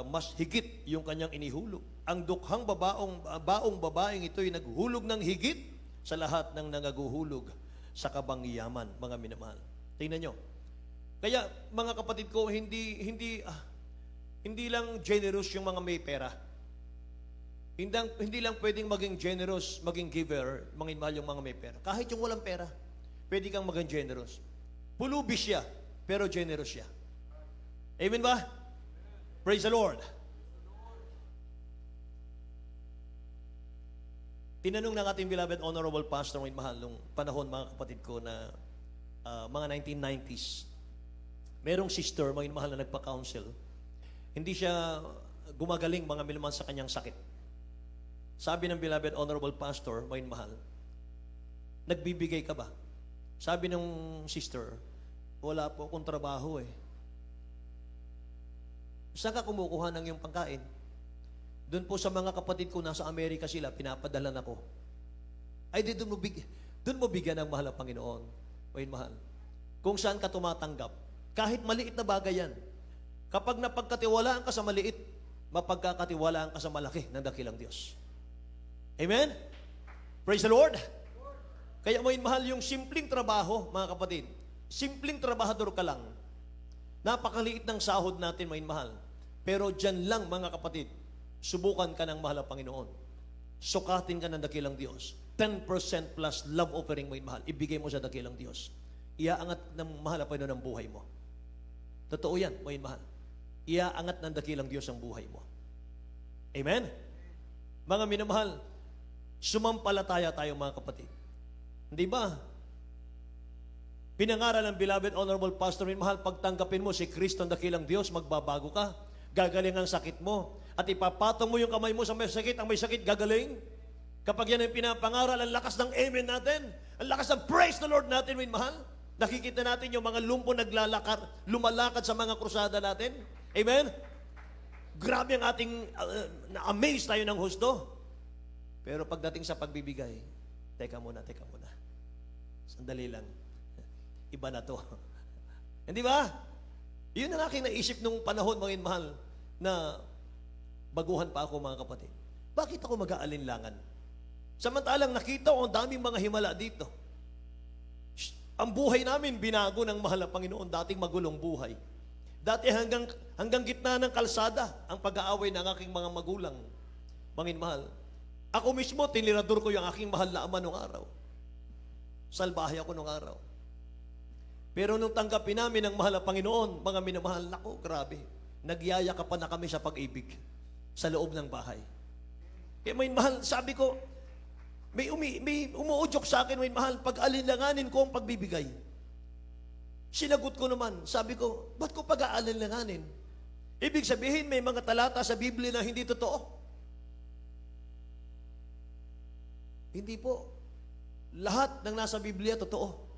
mas higit yung kanyang inihulog. Ang dukhang baong babaeng ito ay naghulog ng higit sa lahat ng nangaguhulog sa kabangyaman, mga minamahal. Tingnan nyo. Kaya, mga kapatid ko, hindi lang generous yung mga may pera. Hindi lang pwedeng maging generous, maging giver, mga mahal yung mga may pera. Kahit yung walang pera, pwede kang maging generous. Pulubi siya, pero generous siya. Amen ba? Praise the Lord. Tinanong ng ating beloved honorable pastor, mga mahal, nung panahon, mga kapatid ko, na mga 1990s. Merong sister, mga mahal, na nagpa-counsel. Hindi siya gumagaling, mga minamahal, sa kanyang sakit. Sabi ng beloved honorable pastor, mga mahal, nagbibigay ka ba? Sabi ng sister, wala po akong trabaho eh. Saan ka kumukuha ng iyong pangkain? Doon po sa mga kapatid ko, nasa Amerika sila, pinapadalan ako. Ay, doon mo bigyan ng mahal ang Panginoon. Wait, mahal. Kung saan ka tumatanggap, kahit maliit na bagay yan, kapag napagkatiwalaan ka sa maliit, mapagkakatiwalaan ka sa malaki ng dakilang Diyos. Amen? Praise the Lord! Kaya may mahal yung simpleng trabaho, mga kapatid. Simpleng trabahador ka lang. Napakaliit ng sahod natin, may mahal. Pero dyan lang, mga kapatid, subukan ka ng mahal ang Panginoon. Sukatin ka ng dakilang Diyos. 10% plus love offering mo yung mahal. Ibigay mo sa dakilang Diyos. Iaangat ng mahal ang Panginoon ang buhay mo. Totoo yan, mo yung mahal. Iaangat ng dakilang Diyos ang buhay mo. Amen? Mga minamahal, sumampalataya tayo, mga kapatid. Hindi ba? Pinangaral ng beloved honorable pastor, yung mahal, pagtanggapin mo si Kristo ang dakilang Diyos, magbabago ka. Gagaling ang sakit mo. At ipapatong mo yung kamay mo sa may sakit, ang may sakit gagaling. Kapag yan ang pinapangaral, ang lakas ng amen natin, ang lakas ng praise the Lord natin, min mahal. Nakikita natin yung mga lumpo lumalakad sa mga krusada natin. Amen? Grabe ang ating, na-amaze tayo ng husto. Pero pagdating sa pagbibigay, teka muna. Sandali lang. Iba na to. Hindi ba? Yun ang aking naisip nung panahon, mga mahal, na baguhan pa ako, mga kapatid. Bakit ako mag-aalinlangan? Samantalang nakita ko ang daming mga himala dito. Ang buhay namin binago ng mahal na Panginoon, dating magulong buhay. Dati hanggang gitna ng kalsada ang pag-aaway ng aking mga magulang. Mga mahal. Ako mismo, tinirador ko yung aking mahal na ama nung araw. Salbahe ako nung araw. Pero nung tanggapin namin ang mahal na Panginoon, mga minamahal, nako, grabe. Nagyayakapan na kami sa pag-ibig sa loob ng bahay. Kaya may mahal, sabi ko, may umuudyok sa akin, may mahal, pag-alinlanganin ko ang pagbibigay. Sinagot ko naman, sabi ko, ba't ko pag-aalinlanganin? Ibig sabihin, may mga talata sa Biblia na hindi totoo. Hindi po. Lahat ng nasa Biblia, totoo.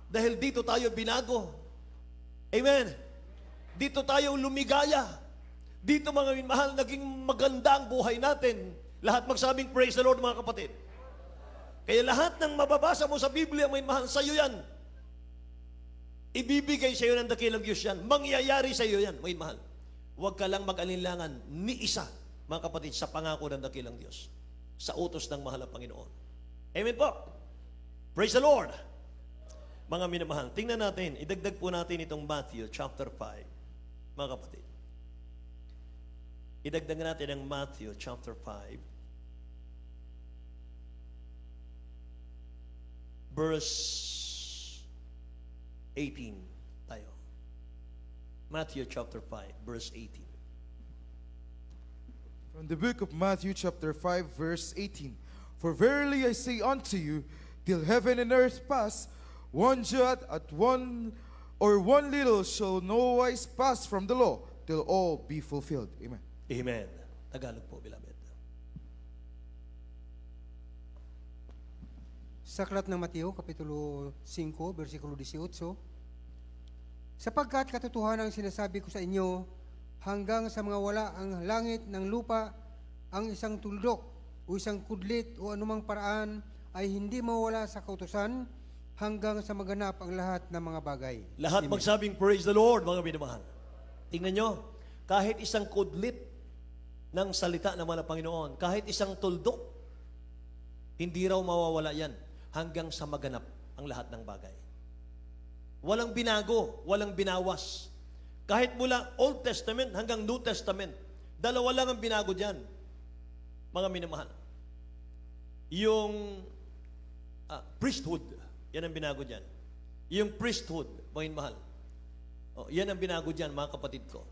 Dahil dito tayo binago. Amen. Dito tayo lumigaya. Dito, mga minamahal, naging maganda ang buhay natin. Lahat magsabing praise the Lord, mga kapatid. Kaya lahat ng mababasa mo sa Biblia, mga minamahal, sa'yo yan. Ibibigay sa'yo ng dakilang Diyos yan. Mangyayari sa'yo yan, mga minamahal. Huwag ka lang mag-alinlangan ni isa, mga kapatid, sa pangako ng dakilang Diyos. Sa utos ng mahal na Panginoon. Amen po. Praise the Lord. Mga minamahal, tingnan natin, idagdag po natin itong Matthew chapter 5. Mga kapatid. Idagdag natin ang Matthew chapter 5. Verse 18 tayo. Matthew chapter 5, verse 18. From the book of Matthew chapter 5 verse 18. For verily I say unto you, till heaven and earth pass, one jot at one little shall no wise pass from the law, till all be fulfilled. Amen. Amen. Tagalog po, beloved. Sa aklat ng Mateo, Kapitulo 5, versikulo 18, sapagkat katotohanan ang sinasabi ko sa inyo, hanggang sa mga wala ang langit ng lupa, ang isang tuldok o isang kudlit o anumang paraan ay hindi mawala sa kautusan, hanggang sa maganap ang lahat ng mga bagay. Lahat Amen. magsabing praise the Lord, mga minamahal. Tingnan nyo, kahit isang kudlit ng salita naman ng Panginoon, kahit isang tuldok, hindi raw mawawala yan hanggang sa maganap ang lahat ng bagay. Walang binago, walang binawas. Kahit mula Old Testament hanggang New Testament, dalawa lang ang binago dyan, mga minamahal. Yung priesthood, yan ang binago dyan. Yung priesthood, mga minamahal. Yan ang binago dyan, mga kapatid ko.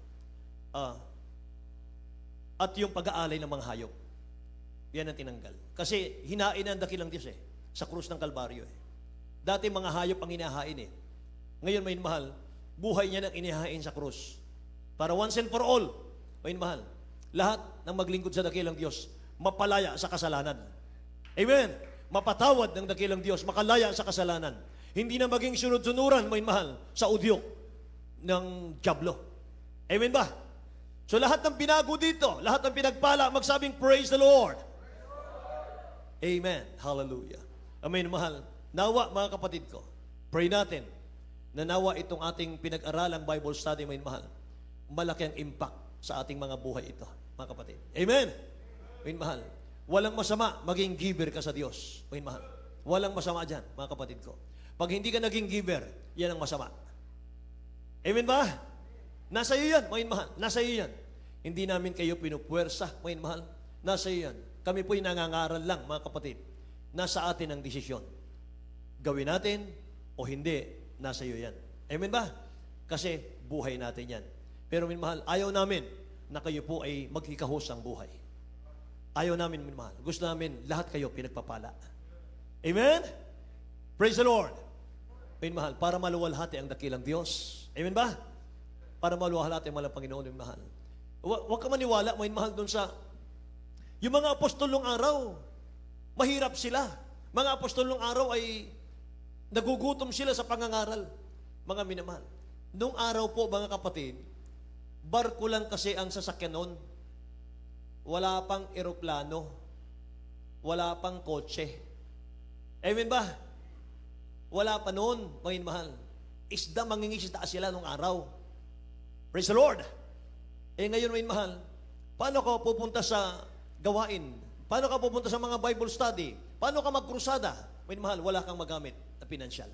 At yung pag-aalay ng mga hayop, yan ang tinanggal. Kasi hinain ang dakilang Diyos sa krus ng Kalbaryo Dati mga hayop ang hinahain Ngayon, may mahal, buhay niya nang inihain sa krus. Para once and for all, may mahal, lahat ng maglingkod sa dakilang Diyos, mapalaya sa kasalanan. Amen. Mapatawad ng dakilang Diyos, makalaya sa kasalanan. Hindi na maging sunod-sunuran, may mahal, sa udyok ng dyablo. Amen ba? So lahat ng binago dito, lahat ng pinagpala, magsabing praise the Lord. Amen. Hallelujah. Amen, mahal. Nawa, mga kapatid ko, pray natin na nawa itong ating pinag-aralang Bible study, may mahal, malaki ang impact sa ating mga buhay ito, mga kapatid. Amen. Amen, mahal. Walang masama maging giver ka sa Diyos. Amen, mahal. Walang masama dyan, mga kapatid ko. Pag hindi ka naging giver, yan ang masama. Amen ba? Nasa iyo yan, mga mahal. Nasa iyo yan. Hindi namin kayo pinupwersa, mga mahal. Nasa iyo yan. Kami po'y nangangaral lang, mga kapatid. Nasa atin ang desisyon. Gawin natin o hindi, nasa iyo yan. Amen ba? Kasi buhay natin yan. Pero minmahal, ayaw namin na kayo po ay maghikahos ang buhay. Ayaw namin minmahal. Gusto namin lahat kayo pinagpapala. Amen? Praise the Lord. Minmahal, para maluwalhati ang dakilang Diyos. Amen ba? Para maluwalhati ang malang Panginoon, minmahal. Huwag ka maniwala, minmahal, doon sa yung mga apostol nung araw, mahirap sila. Mga apostol nung araw ay nagugutom sila sa pangangaral, mga minamahal. Nung araw po, mga kapatid, barko lang kasi ang sasakyan noon. Wala pang eroplano. Wala pang kotse. Amen ba? Wala pa noon, mga minamahal. Isda, mangingisda sila nung araw. Praise the Lord. Ngayon, mga minamahal, paano ka pupunta sa gawain? Paano ka pupunta sa mga Bible study? Paano ka magkrusada? Mga minamahal, wala kang magamit na pinansyal.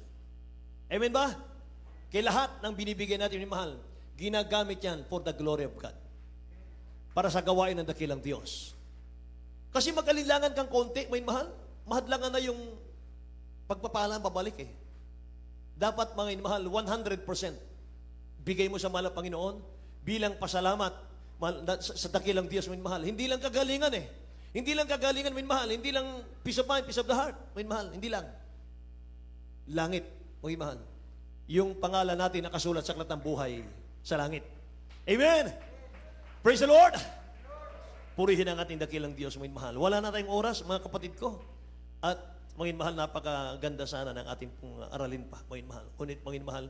Amen ba? Kaya lahat ng binibigay natin, mahal, ginagamit yan for the glory of God. Para sa gawain ng dakilang Diyos. Kasi mag-alinlangan kang konti, may mahal, mahadlangan na yung pagpapala babalik Dapat, mga mahal, 100% bigay mo sa mahal ng Panginoon bilang pasalamat sa dakilang Diyos, may mahal. Hindi lang kagalingan Hindi lang kagalingan, may mahal. Hindi lang peace of mind, peace of the heart, may mahal. Hindi lang. Langit, may mahal. Yung pangalan natin nakasulat sa aklat ng buhay sa langit. Amen! Praise the Lord! Purihin ang ating dakilang Diyos, may mahal. Wala na tayong oras, mga kapatid ko. At, mga mahal, napakaganda sana ng ating aralin pa, mga mahal. Ngunit, mga mahal,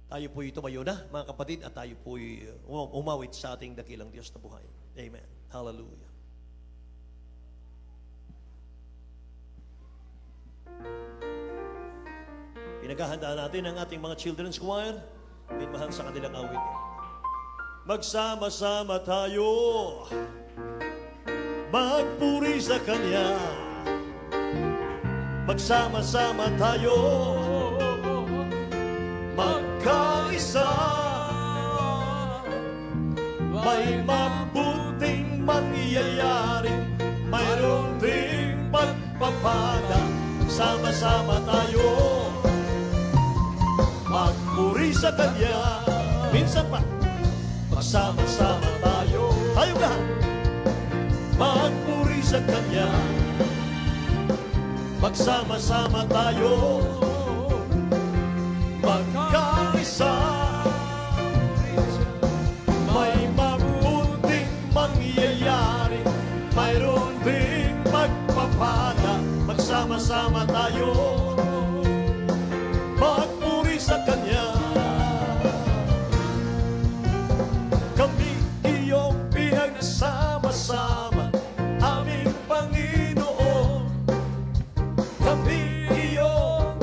tayo po'y tumayo na, mga kapatid, at tayo po'y umawit sa ating dakilang Diyos na buhay. Amen. Hallelujah. Pinaghahandaan natin ang ating mga children's choir. Minmahal sa kanilang awit. Magsama-sama tayo, magpuri sa Kanya. Magsama-sama tayo, magkaisa. May mabuting mangyayari, mayroon ding pagpapala. Sama-sama tayo, magpuri sa Kanya. Minsan pa, magsama-sama tayo. Tayo lahat, magpuri sa Kanya. Magsama-sama tayo, magkaisa. May mabuting mangyayari, mayroon ding pagpapala. Magsama-sama tayo, magpuri sa Kanya. Kami iyong pinagsama-sama, aming Panginoon. Kami iyong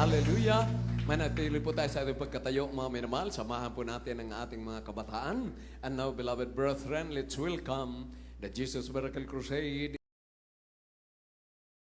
Hallelujah. Manatili po tayo sa ating pagkatayo, mga minamahal. Samahan po natin ang ating mga kabataan. And now, beloved brethren, let's welcome the Jesus Miracle Crusade